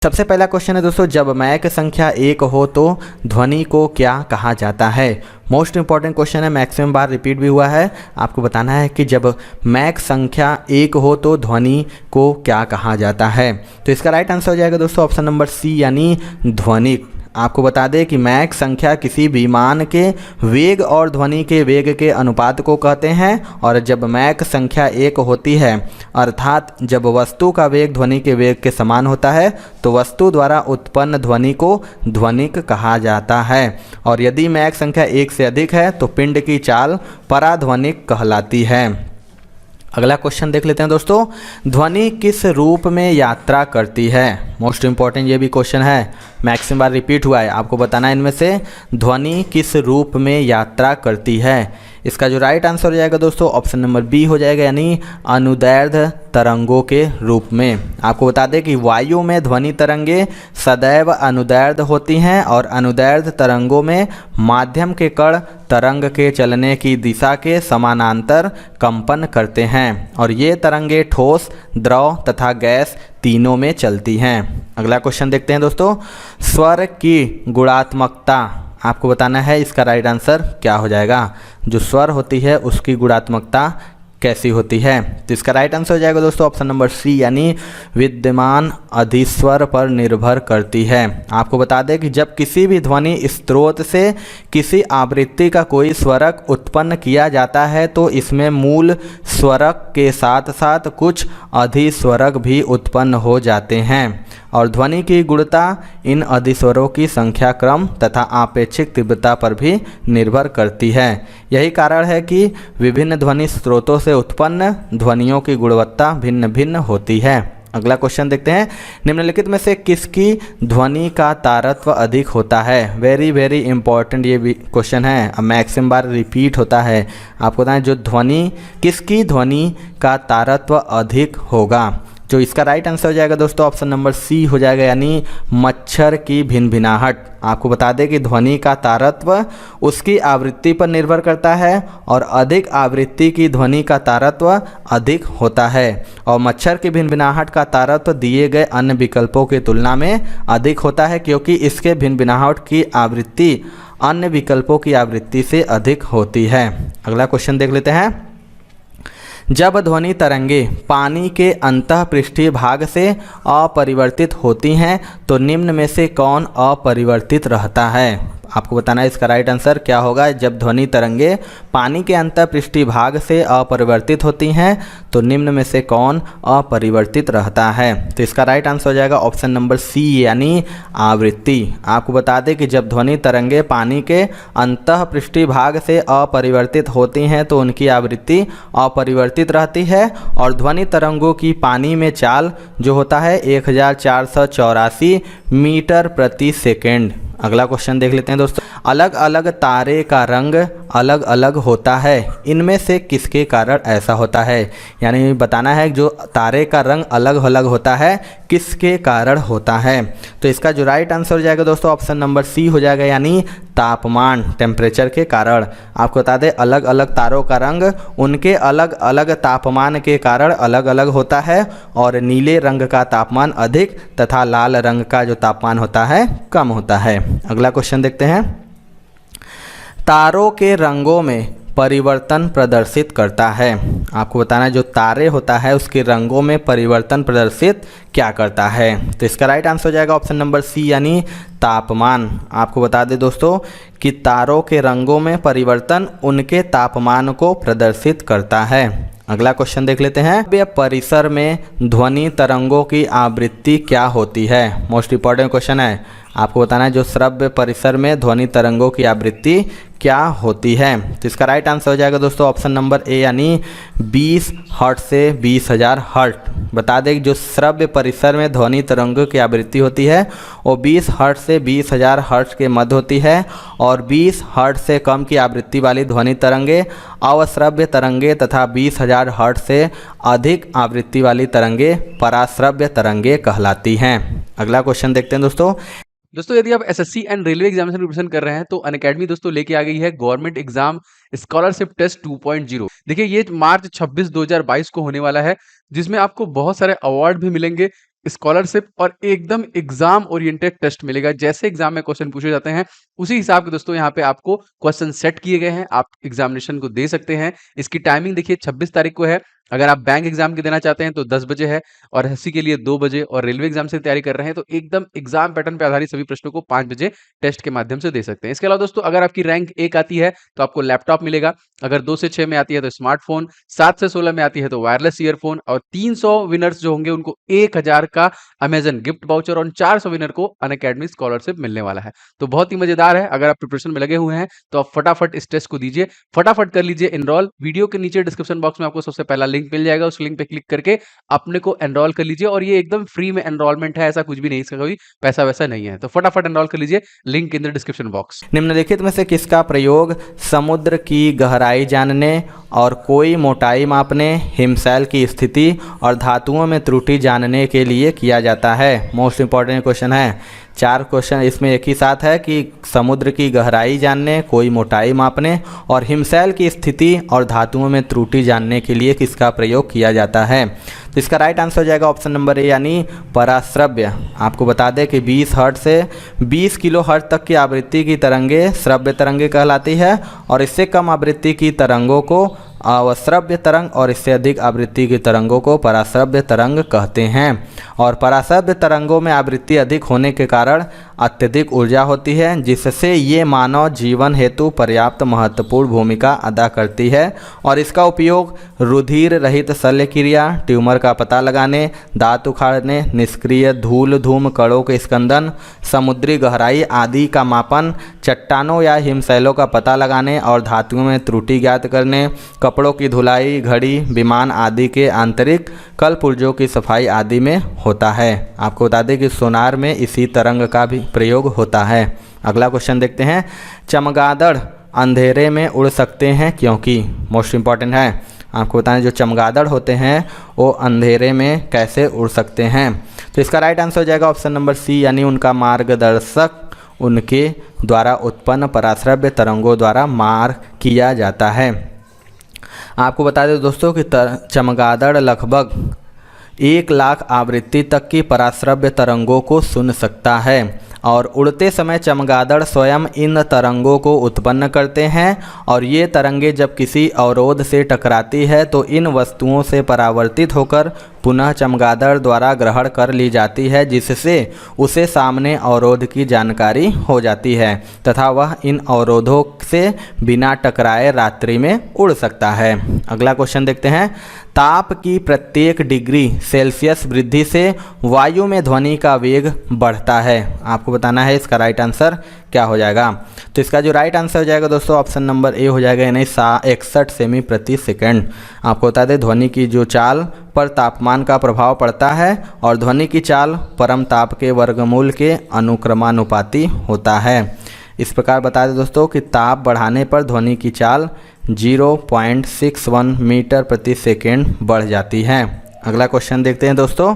सबसे पहला क्वेश्चन है दोस्तों, जब मैक संख्या 1 हो तो ध्वनि को क्या कहा जाता है। मोस्ट इंपॉर्टेंट क्वेश्चन है, मैक्सिमम बार रिपीट भी हुआ है। आपको बताना है कि जब मैक संख्या 1 हो तो ध्वनि को क्या कहा जाता है। तो इसका राइट आंसर हो जाएगा दोस्तों ऑप्शन नंबर सी यानी ध्वनिक। आपको बता दें कि मैक संख्या किसी विमान के वेग और ध्वनि के वेग के अनुपात को कहते हैं, और जब मैक संख्या 1 होती है अर्थात जब वस्तु का वेग ध्वनि के वेग के समान होता है तो वस्तु द्वारा उत्पन्न ध्वनि को ध्वनिक कहा जाता है, और यदि मैक संख्या 1 से अधिक है तो पिंड की चाल पराध्वनिक कहलाती है। अगला क्वेश्चन देख लेते हैं दोस्तों, ध्वनि किस रूप में यात्रा करती है। मोस्ट इंपॉर्टेंट ये भी क्वेश्चन है, मैक्सिमम बार रिपीट हुआ है। आपको बताना है इनमें से ध्वनि किस रूप में यात्रा करती है। इसका जो राइट आंसर हो जाएगा दोस्तों ऑप्शन नंबर बी हो जाएगा, यानी अनुदैर्ध्य तरंगों के रूप में। आपको बता दें कि वायु में ध्वनि तरंगे सदैव अनुदैर्ध्य होती हैं, और अनुदैर्ध्य तरंगों में माध्यम के कण तरंग के चलने की दिशा के समानांतर कंपन करते हैं, और ये तरंगे ठोस, द्रव तथा गैस तीनों में चलती हैं। अगला क्वेश्चन देखते हैं दोस्तों, स्वर की गुणात्मकता आपको बताना है, इसका राइट आंसर क्या हो जाएगा। जो स्वर होती है उसकी गुणात्मकता कैसी होती है। तो इसका राइट आंसर हो जाएगा दोस्तों ऑप्शन नंबर सी यानी विद्यमान अधिस्वर पर निर्भर करती है। आपको बता दें कि जब किसी भी ध्वनि स्रोत से किसी आवृत्ति का कोई स्वरक उत्पन्न किया जाता है तो इसमें मूल स्वरक के साथ साथ कुछ अधिस्वरक भी उत्पन्न हो जाते हैं, और ध्वनि की गुणता इन अधिस्वरों की संख्या, क्रम तथा आपेक्षिक तीव्रता पर भी निर्भर करती है। यही कारण है कि विभिन्न ध्वनि स्रोतों से उत्पन्न ध्वनियों की गुणवत्ता भिन्न भिन्न होती है। अगला क्वेश्चन देखते हैं, निम्नलिखित में से किसकी ध्वनि का तारत्व अधिक होता है। वेरी वेरी इंपॉर्टेंट ये भी क्वेश्चन है, अब मैक्सिमम बार रिपीट होता है। आपको बताएं जो ध्वनि किसकी ध्वनि का तारत्व अधिक होगा। जो इसका राइट आंसर हो जाएगा दोस्तों ऑप्शन नंबर सी हो जाएगा, यानी मच्छर की भिनभिनाहट। आपको बता दें कि ध्वनि का तारत्व उसकी आवृत्ति पर निर्भर करता है, और अधिक आवृत्ति की ध्वनि का तारत्व अधिक होता है, और मच्छर की भिनभिनाहट का तारत्व दिए गए अन्य विकल्पों की तुलना में अधिक होता है, क्योंकि इसके भिनभिनाहट की आवृत्ति अन्य विकल्पों की आवृत्ति से अधिक होती है। अगला क्वेश्चन देख लेते हैं, जब ध्वनि तरंगे पानी के अंतःपृष्ठीय भाग से अपरिवर्तित होती हैं तो निम्न में से कौन अपरिवर्तित रहता है। आपको बताना है इसका राइट आंसर क्या होगा। जब ध्वनि तरंगे पानी के अंतःपृष्ठीय भाग से अपरिवर्तित होती हैं तो निम्न में से कौन अपरिवर्तित रहता है। तो इसका राइट आंसर हो जाएगा ऑप्शन नंबर सी यानी आवृत्ति। आपको बता दें कि जब ध्वनि तरंगे पानी के अंतःपृष्ठीय भाग से अपरिवर्तित होती हैं तो उनकी आवृत्ति अपरिवर्तित रहती है, और ध्वनि तरंगों की पानी में चाल जो होता है 1484 मीटर प्रति सेकेंड। अगला क्वेश्चन देख लेते हैं दोस्तों, अलग अलग तारे का रंग अलग अलग होता है, इनमें से किसके कारण ऐसा होता है। यानी बताना है जो तारे का रंग अलग अलग होता है किसके कारण होता है। तो इसका जो राइट आंसर हो जाएगा दोस्तों ऑप्शन नंबर सी हो जाएगा, यानी तापमान, टेम्परेचर के कारण। आपको बता दें अलग अलग तारों का रंग उनके अलग अलग तापमान के कारण अलग अलग होता है, और नीले रंग का तापमान अधिक तथा लाल रंग का जो तापमान होता है कम होता है। अगला क्वेश्चन देखते हैं, तारों के रंगों में परिवर्तन प्रदर्शित करता है। आपको बताना है जो तारे होता है उसके रंगों में परिवर्तन प्रदर्शित क्या करता है। तो इसका राइट आंसर हो जाएगा ऑप्शन नंबर सी यानी तापमान। आपको बता दें दोस्तों कि तारों के रंगों में परिवर्तन उनके तापमान को प्रदर्शित करता है। अगला क्वेश्चन देख लेते हैं, श्रव्य परिसर में ध्वनि तरंगों की आवृत्ति क्या होती है। मोस्ट इंपॉर्टेंट क्वेश्चन है। आपको बताना है जो श्रव्य परिसर में ध्वनि तरंगों की आवृत्ति क्या होती है। तो इसका राइट आंसर हो जाएगा दोस्तों ऑप्शन नंबर ए यानी 20 हर्ट्ज से 20,000 हर्ट्ज। बता दें कि जो श्रव्य परिसर में ध्वनि तरंगों की आवृत्ति होती है वो 20 हर्ट्ज से 20,000 हर्ट्ज के मध्य होती है, और 20 हर्ट्ज से कम की आवृत्ति वाली ध्वनि तरंगे अवश्रव्य तरंगे तथा 20,000 हर्ट्ज से अधिक आवृत्ति वाली तरंगे पराश्रव्य तरंगे कहलाती हैं। अगला क्वेश्चन देखते हैं दोस्तों, यदि आप SSC and railway examination preparation कर रहे हैं तो अनअकैडमी दोस्तों लेके आ गई है गवर्नमेंट एग्जाम स्कॉलरशिप टेस्ट 2.0। देखिए ये मार्च 26 2022 को होने वाला है, जिसमें आपको बहुत सारे अवार्ड भी मिलेंगे, स्कॉलरशिप और एकदम एग्जाम ओरिएंटेड टेस्ट मिलेगा। जैसे एग्जाम में क्वेश्चन पूछे जाते हैं उसी हिसाब के दोस्तों यहाँ पे आपको क्वेश्चन सेट किए गए हैं, आप एग्जामिनेशन को दे सकते हैं। इसकी टाइमिंग देखिए 26 तारीख को है। अगर आप बैंक एग्जाम की देना चाहते हैं तो 10 बजे है और एसएससी के लिए 2 बजे, और रेलवे एग्जाम से तैयारी कर रहे हैं तो एकदम एग्जाम पैटर्न पे आधारित सभी प्रश्नों को 5 बजे टेस्ट के माध्यम से दे सकते हैं। इसके अलावा दोस्तों अगर आपकी रैंक 1 आती है तो आपको लैपटॉप मिलेगा, अगर 2 से 6 में आती है तो स्मार्टफोन, 7 से 16 में आती है तो वायरलेस ईयरफोन, और 300 विनर्स जो होंगे उनको 1000 का अमेजन गिफ्ट वाउचर और 400 विनर को अनअकैडमी स्कॉलरशिप मिलने वाला है। तो बहुत ही मजेदार है। अगर आप प्रिपरेशन में लगे हुए हैं तो आप फटाफट इस टेस्ट को दीजिए, फटाफट कर लीजिए एनरोल। वीडियो के नीचे डिस्क्रिप्शन बॉक्स में आपको सबसे पहला लिंक मिल जाएगा, उस लिंक पे क्लिक करके अपने को एनरोल कर लीजिए, और ये एकदम फ्री में एनरोलमेंट है, ऐसा कुछ भी नहीं, इसका कोई पैसा वैसा नहीं है। तो फटाफट एनरोल कर लीजिए, link in the description box. निम्नलिखित में से किसका प्रयोग समुद्र की गहराई जानने और कोई मोटाई मापने, हिमशैल की स्थिति और धातुओं में त्रुटि जानने के लिए किया जाता है? मोस्ट इंपॉर्टेंट क्वेश्चन है। 4 क्वेश्चन इसमें एक ही साथ है कि समुद्र की गहराई जानने, कोई मोटाई मापने और हिमशैल की स्थिति और धातुओं में त्रुटि जानने के लिए किसका प्रयोग किया जाता है? तो इसका राइट आंसर हो जाएगा ऑप्शन नंबर ए, यानी पराश्रव्य। आपको बता दें कि 20 हर्ट्ज से 20 किलो हर्ट्ज तक की आवृत्ति की तरंगे श्रव्य तरंगे कहलाती है, और इससे कम आवृत्ति की तरंगों को अवश्रव्य तरंग और इससे अधिक आवृत्ति की तरंगों को पराश्रव्य तरंग कहते हैं। और पराश्रव्य तरंगों में आवृत्ति अधिक होने के कारण अत्यधिक ऊर्जा होती है, जिससे ये मानव जीवन हेतु पर्याप्त महत्वपूर्ण भूमिका अदा करती है, और इसका उपयोग रुधिर रहित शल्य क्रिया, ट्यूमर का पता लगाने, दांत उखाड़ने, निष्क्रिय धूल धूम कणों के स्कंदन, समुद्री गहराई आदि का मापन, चट्टानों या हिमशैलों का पता लगाने और धातुओं में त्रुटि ज्ञात करने, कपड़ों की धुलाई, घड़ी, विमान आदि के आंतरिक कल पुर्जों की सफाई आदि में होता है। आपको बता दें कि सोनार में इसी तरंग का भी प्रयोग होता है। अगला क्वेश्चन देखते हैं। चमगादड़ अंधेरे में उड़ सकते हैं क्योंकि? मोस्ट इंपॉर्टेंट है। आपको बताएं जो चमगादड़ होते हैं वो अंधेरे में कैसे उड़ सकते हैं? तो इसका राइट आंसर हो जाएगा ऑप्शन नंबर सी, यानी उनका मार्गदर्शक उनके द्वारा उत्पन्न पराश्रव्य तरंगों द्वारा मार किया जाता है। आपको बता दें दोस्तों कि चमगादड़ लगभग 1 लाख आवृत्ति तक की पराश्रव्य तरंगों को सुन सकता है, और उड़ते समय चमगादड़ स्वयं इन तरंगों को उत्पन्न करते हैं, और ये तरंगे जब किसी अवरोध से टकराती है तो इन वस्तुओं से परावर्तित होकर पुनः चमगादड़ द्वारा ग्रहण कर ली जाती है, जिससे उसे सामने अवरोध की जानकारी हो जाती है तथा वह इन अवरोधों से बिना टकराए रात्रि में उड़ सकता है। अगला क्वेश्चन देखते हैं। ताप की प्रत्येक डिग्री सेल्सियस वृद्धि से वायु में ध्वनि का वेग बढ़ता है। आपको बताना है इसका राइट आंसर क्या हो जाएगा। तो इसका जो राइट आंसर हो जाएगा दोस्तों ऑप्शन नंबर ए हो जाएगा, यानी 61 सेमी प्रति सेकंड। आपको बता दें ध्वनि की जो चाल पर तापमान का प्रभाव पड़ता है, और ध्वनि की चाल परम ताप के वर्गमूल के अनुक्रमानुपाती होता है। इस प्रकार बता दें दोस्तों कि ताप बढ़ाने पर ध्वनि की चाल 0.61 मीटर प्रति सेकेंड बढ़ जाती है। अगला क्वेश्चन देखते हैं दोस्तों।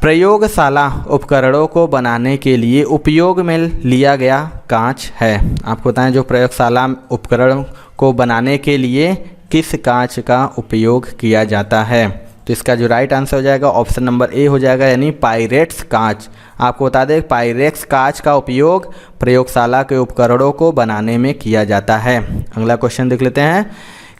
प्रयोगशाला उपकरणों को बनाने के लिए उपयोग में लिया गया कांच है। आपको बताएं जो प्रयोगशाला उपकरण को बनाने के लिए किस कांच का उपयोग किया जाता है? तो इसका जो राइट आंसर हो जाएगा ऑप्शन नंबर ए हो जाएगा, यानी पायरेट्स कांच। आपको बता दें पायरेट्स कांच का उपयोग प्रयोगशाला के उपकरणों को बनाने में किया जाता है। अगला क्वेश्चन देख लेते हैं।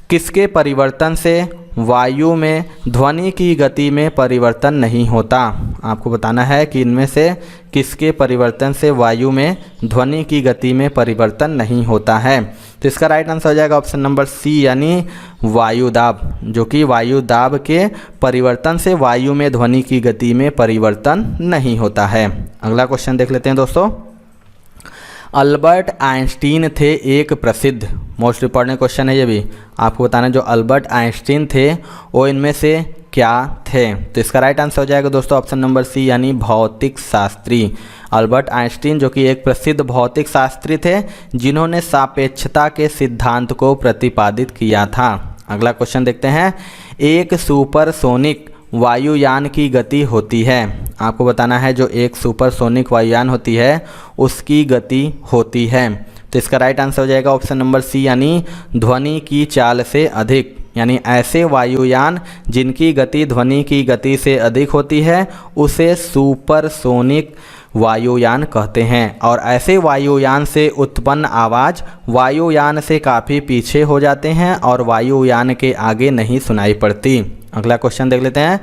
किसके परिवर्तन से वायु में ध्वनि की गति में परिवर्तन नहीं होता? आपको बताना है कि इनमें से किसके परिवर्तन से वायु में ध्वनि की गति में परिवर्तन नहीं होता है? तो इसका राइट आंसर हो जाएगा ऑप्शन नंबर सी, यानी वायुदाब, जो कि वायुदाब के परिवर्तन से वायु में ध्वनि की गति में परिवर्तन नहीं होता है। अगला क्वेश्चन देख लेते हैं दोस्तों। अल्बर्ट आइंस्टीन थे एक प्रसिद्ध, मोस्ट इंपॉर्टेंट क्वेश्चन है ये भी। आपको बताना जो अल्बर्ट आइंस्टीन थे वो इनमें से क्या थे? तो इसका राइट आंसर हो जाएगा दोस्तों ऑप्शन नंबर सी, यानी भौतिक शास्त्री। अल्बर्ट आइंस्टीन जो कि एक प्रसिद्ध भौतिक शास्त्री थे जिन्होंने सापेक्षता के सिद्धांत को प्रतिपादित किया था। अगला क्वेश्चन देखते हैं। एक सुपरसोनिक वायुयान की गति होती है। आपको बताना है जो एक सुपरसोनिक वायुयान होती है उसकी गति होती है। तो इसका राइट आंसर हो जाएगा ऑप्शन नंबर सी, यानी ध्वनि की चाल से अधिक। यानी ऐसे वायुयान जिनकी गति ध्वनि की गति से अधिक होती है उसे सुपरसोनिक वायुयान कहते हैं। और ऐसे वायुयान से उत्पन्न आवाज़ वायुयान से काफ़ी पीछे हो जाते हैं और वायुयान के आगे नहीं सुनाई पड़ती। अगला क्वेश्चन देख लेते हैं,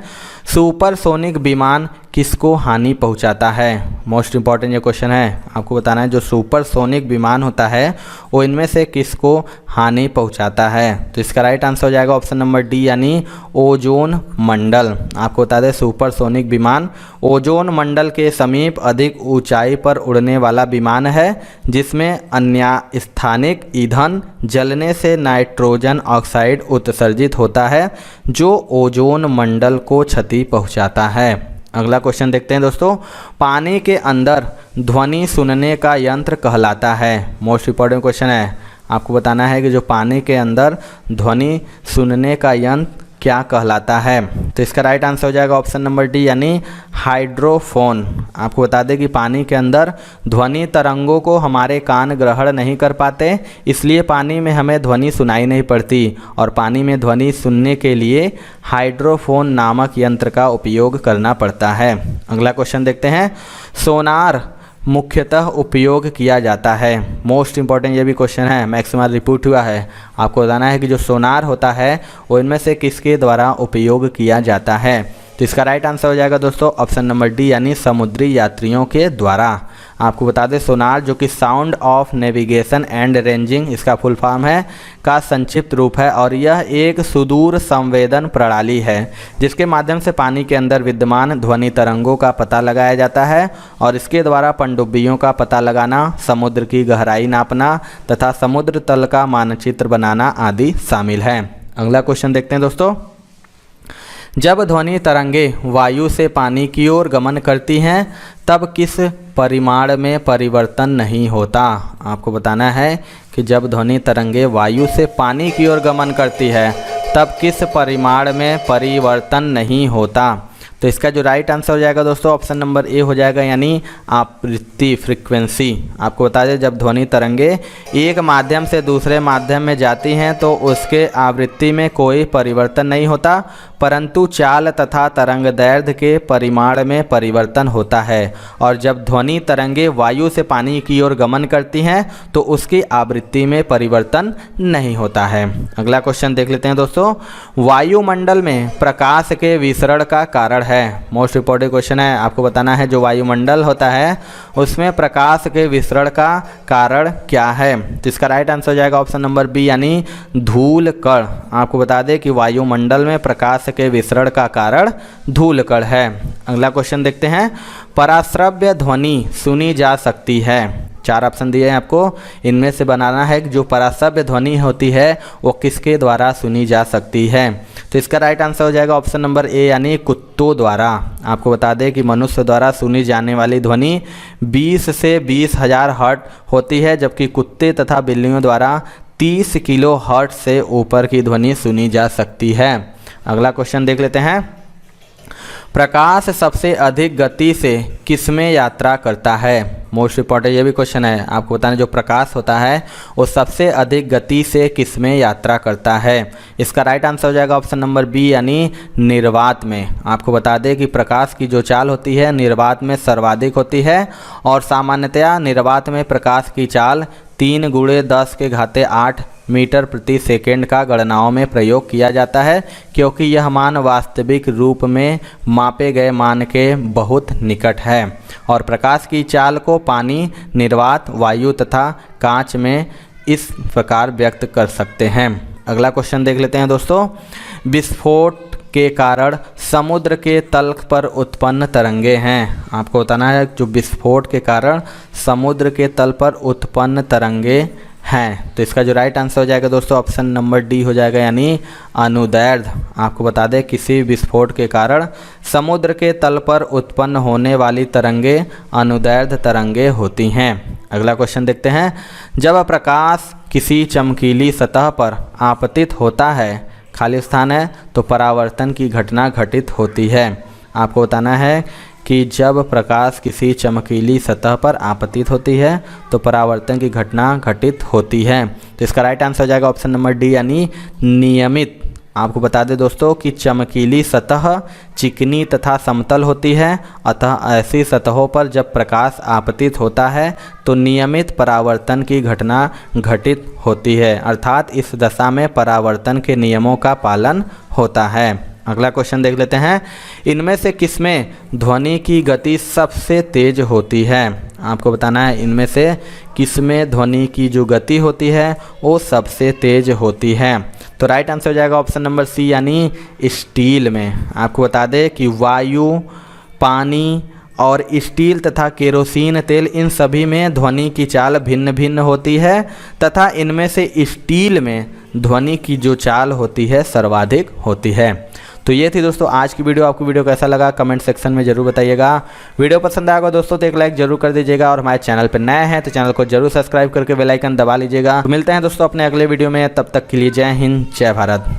सुपरसोनिक विमान किसको हानि पहुंचाता है? मोस्ट इंपॉर्टेंट ये क्वेश्चन है, आपको बताना है जो सुपरसोनिक विमान होता है वो इनमें से किसको हानि पहुंचाता है? तो इसका राइट आंसर हो जाएगा ऑप्शन नंबर डी यानी ओजोन मंडल। आपको बता दें सुपरसोनिक विमान ओजोन मंडल के समीप अधिक ऊंचाई पर उड़ने वाला विमान है जिसमें अन्य स्थानिक ईंधन जलने से नाइट्रोजन ऑक्साइड उत्सर्जित होता है जो ओजोन मंडल को क्षति पहुंचाता है। अगला क्वेश्चन देखते हैं दोस्तों, पानी के अंदर ध्वनि सुनने का यंत्र कहलाता है। मोस्ट इंपॉर्टेंट क्वेश्चन है, आपको बताना है कि जो पानी के अंदर ध्वनि सुनने का यंत्र क्या कहलाता है? तो इसका राइट आंसर हो जाएगा ऑप्शन नंबर डी यानी हाइड्रोफोन। आपको बता दें कि पानी के अंदर ध्वनि तरंगों को हमारे कान ग्रहण नहीं कर पाते, इसलिए पानी में हमें ध्वनि सुनाई नहीं पड़ती और पानी में ध्वनि सुनने के लिए हाइड्रोफोन नामक यंत्र का उपयोग करना पड़ता है। अगला क्वेश्चन देखते हैं, सोनार मुख्यतः उपयोग किया जाता है। मोस्ट इंपॉर्टेंट ये भी क्वेश्चन है, मैक्सिमम रिपीट हुआ है। आपको बताना है कि जो सोनार होता है वो इनमें से किसके द्वारा उपयोग किया जाता है? तो इसका राइट आंसर हो जाएगा दोस्तों ऑप्शन नंबर डी यानी समुद्री यात्रियों के द्वारा। आपको बता दें सोनार जो कि sound of navigation and ranging इसका फुल फॉर्म है का संक्षिप्त रूप है और यह एक सुदूर संवेदन प्रणाली है जिसके माध्यम से पानी के अंदर विद्यमान ध्वनि तरंगों का पता लगाया जाता है और इसके द्वारा पनडुब्बियों का पता लगाना, समुद्र की गहराई नापना तथा समुद्र तल का मानचित्र बनाना आदि शामिल है। अगला क्वेश्चन देखते हैं दोस्तों, जब ध्वनि तरंगे वायु से पानी की ओर गमन करती हैं तब किस परिमाण में परिवर्तन नहीं होता? आपको बताना है कि जब ध्वनि तरंगे वायु से पानी की ओर गमन करती है तब किस परिमाण में परिवर्तन नहीं होता? तो इसका जो राइट आंसर हो जाएगा दोस्तों ऑप्शन नंबर ए हो जाएगा यानी आवृत्ति फ्रीक्वेंसी। आपको बता दें जब ध्वनि तरंगे एक माध्यम से दूसरे माध्यम में जाती हैं तो उसके आवृत्ति में कोई परिवर्तन नहीं होता परंतु चाल तथा तरंग दैर्ध्य के परिमाण में परिवर्तन होता है और जब ध्वनि तरंगे वायु से पानी की ओर गमन करती हैं तो उसकी आवृत्ति में परिवर्तन नहीं होता है। अगला क्वेश्चन देख लेते हैं दोस्तों, वायुमंडल में प्रकाश के विसरण का कारण है। मोस्ट इंपॉर्टेंट क्वेश्चन है, आपको बताना है जो वायुमंडल होता है उसमें प्रकाश के विसरण का कारण क्या है? तो इसका राइट आंसर हो जाएगा ऑप्शन नंबर बी यानी धूल कण। आपको बता दें कि वायुमंडल में प्रकाश के विसरण का कारण धूल कण है। अगला क्वेश्चन देखते हैं, पराश्रव्य ध्वनि सुनी जा सकती है। 4 ऑप्शन दिए हैं आपको, इनमें से बनाना है कि जो पराश्रव्य ध्वनि होती है वो किसके द्वारा सुनी जा सकती है? तो इसका राइट आंसर हो जाएगा ऑप्शन नंबर ए यानी कुत्तों द्वारा। आपको बता दें कि मनुष्य द्वारा सुनी जाने वाली ध्वनि 20 से 20,000 हर्ट्ज होती है जबकि कुत्ते तथा बिल्लियों द्वारा 30 किलो हर्ट्ज से ऊपर की ध्वनि सुनी जा सकती है। अगला क्वेश्चन देख लेते हैं, प्रकाश सबसे अधिक गति से किसमें यात्रा करता है? मोस्ट इंपॉर्टेंट ये भी क्वेश्चन है, आपको बताना जो प्रकाश होता है वो सबसे अधिक गति से किसमें यात्रा करता है? इसका राइट आंसर हो जाएगा ऑप्शन नंबर बी यानी निर्वात में। आपको बता दें कि प्रकाश की जो चाल होती है निर्वात में सर्वाधिक होती है और सामान्यतया निर्वात में प्रकाश की चाल 3 × 10⁸ मीटर प्रति सेकेंड का गणनाओं में प्रयोग किया जाता है क्योंकि यह मान वास्तविक रूप में मापे गए मान के बहुत निकट है और प्रकाश की चाल को पानी, निर्वात, वायु तथा कांच में इस प्रकार व्यक्त कर सकते हैं। अगला क्वेश्चन देख लेते हैं दोस्तों, विस्फोट के कारण समुद्र के तल पर उत्पन्न तरंगे हैं। आपको बताना है जो विस्फोट के कारण समुद्र के तल पर उत्पन्न तरंगे हैं। तो इसका जो राइट आंसर हो जाएगा दोस्तों ऑप्शन नंबर डी हो जाएगा यानी अनुदैर्ध्य। आपको बता दें किसी विस्फोट के कारण समुद्र के तल पर उत्पन्न होने वाली तरंगे अनुदैर्ध्य तरंगे होती हैं। अगला क्वेश्चन देखते हैं, जब प्रकाश किसी चमकीली सतह पर आपतित होता है, खाली स्थान है तो परावर्तन की घटना घटित होती है। आपको बताना है कि जब प्रकाश किसी चमकीली सतह पर आपतित होती है तो परावर्तन की घटना घटित होती है। तो इसका राइट आंसर हो जाएगा ऑप्शन नंबर डी यानी नियमित आपको बता दें दोस्तों कि चमकीली सतह चिकनी तथा समतल होती है, अतः ऐसी सतहों पर जब प्रकाश आपतित होता है तो नियमित परावर्तन की घटना घटित होती है, अर्थात इस दशा में परावर्तन के नियमों का पालन होता है। अगला क्वेश्चन देख लेते हैं, इनमें से किसमें ध्वनि की गति सबसे तेज होती है? आपको बताना है इनमें से किसमें ध्वनि की जो गति होती है वो सबसे तेज होती है। तो राइट आंसर हो जाएगा ऑप्शन नंबर सी यानी स्टील में। आपको बता दें कि वायु, पानी और स्टील तथा केरोसिन तेल इन सभी में ध्वनि की चाल भिन्न भिन्न होती है तथा इनमें से स्टील में ध्वनि की जो चाल होती है सर्वाधिक होती है। तो ये थी दोस्तों आज की वीडियो। आपको वीडियो कैसा लगा कमेंट सेक्शन में जरूर बताइएगा। वीडियो पसंद आएगा दोस्तों तो एक लाइक जरूर कर दीजिएगा और हमारे चैनल पर नए हैं तो चैनल को जरूर सब्सक्राइब करके बेल आइकन दबा लीजिएगा। तो मिलते हैं दोस्तों अपने अगले वीडियो में, तब तक के लिए जय हिंद जय भारत।